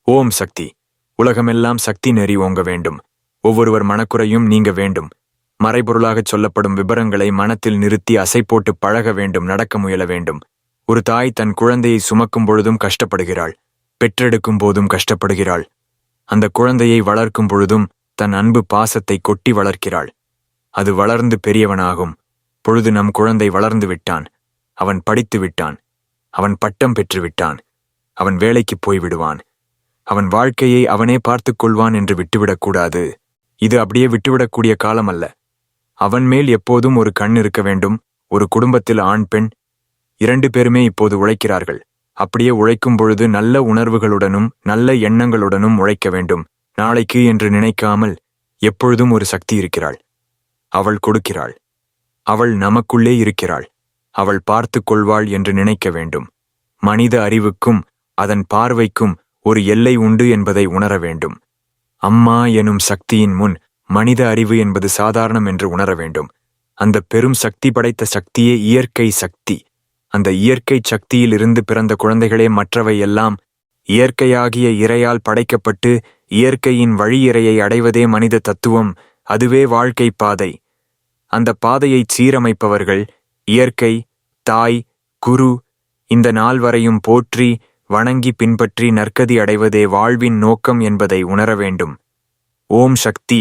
ஓம் சக்தி. உலகமெல்லாம் சக்தி நெறி ஓங்க வேண்டும். ஒவ்வொருவர் மனக்குறையும் நீங்க வேண்டும். மறைபொருளாகச் சொல்லப்படும் விபரங்களை மனத்தில் நிறுத்தி அசை போட்டு பழக வேண்டும், நடக்க முயல வேண்டும். ஒரு தாய் தன் குழந்தையை சுமக்கும் பொழுதும் கஷ்டப்படுகிறாள், பெற்றெடுக்கும் போதும் கஷ்டப்படுகிறாள். அந்த குழந்தையை வளர்க்கும் பொழுதும் தன் அன்பு பாசத்தை கொட்டி வளர்க்கிறாள். அது வளர்ந்து பெரியவனாகும் பொழுது நம் குழந்தை வளர்ந்து விட்டான், அவன் படித்து விட்டான், அவன் பட்டம் பெற்று விட்டான், அவன் வேலைக்கு போய்விடுவான், அவன் வாழ்க்கையை அவனே பார்த்துக் கொள்வான் என்று விட்டுவிடக்கூடாது. இது அப்படியே விட்டுவிடக்கூடிய காலம் அல்ல. அவன் மேல் எப்போதும் ஒரு கண் இருக்க வேண்டும். ஒரு குடும்பத்தில் ஆண் பெண் 2 பேருமே இப்போது உழைக்கிறார்கள். அப்படியே உழைக்கும் பொழுது நல்ல உணர்வுகளுடனும் நல்ல எண்ணங்களுடனும் உழைக்க வேண்டும். நாளைக்கு என்று நினைக்காமல் எப்பொழுதும் ஒரு சக்தி இருக்கிறாள். அவள் கொடுக்கிறாள். அவள் நமக்குள்ளே இருக்கிறாள். அவள் பார்த்து கொள்வாள் என்று நினைக்க வேண்டும். மனித அறிவுக்கும் அதன் பார்வைக்கும் ஒரு எல்லை உண்டு என்பதை உணர வேண்டும். அம்மா எனும் சக்தியின் முன் மனித அறிவு என்பது சாதாரணம் என்று உணர வேண்டும். அந்த பெரும் சக்தி படைத்த சக்தியே இயற்கை சக்தி. அந்த இயற்கை சக்தியில் இருந்து பிறந்த குழந்தைகளே மற்றவை எல்லாம். இயற்கையாகிய இறையால் படைக்கப்பட்டு இயற்கையின் வழி இறையை அடைவதே மனித தத்துவம். அதுவே வாழ்க்கை பாதை. அந்த பாதையை சீரமைப்பவர்கள் இயற்கை, தாய், குரு. இந்த நாள் வரையும் போற்றி வணங்கி பின்பற்றி நற்கதி அடைவதே வாழ்வின் நோக்கம் என்பதை உணர வேண்டும். ஓம் சக்தி.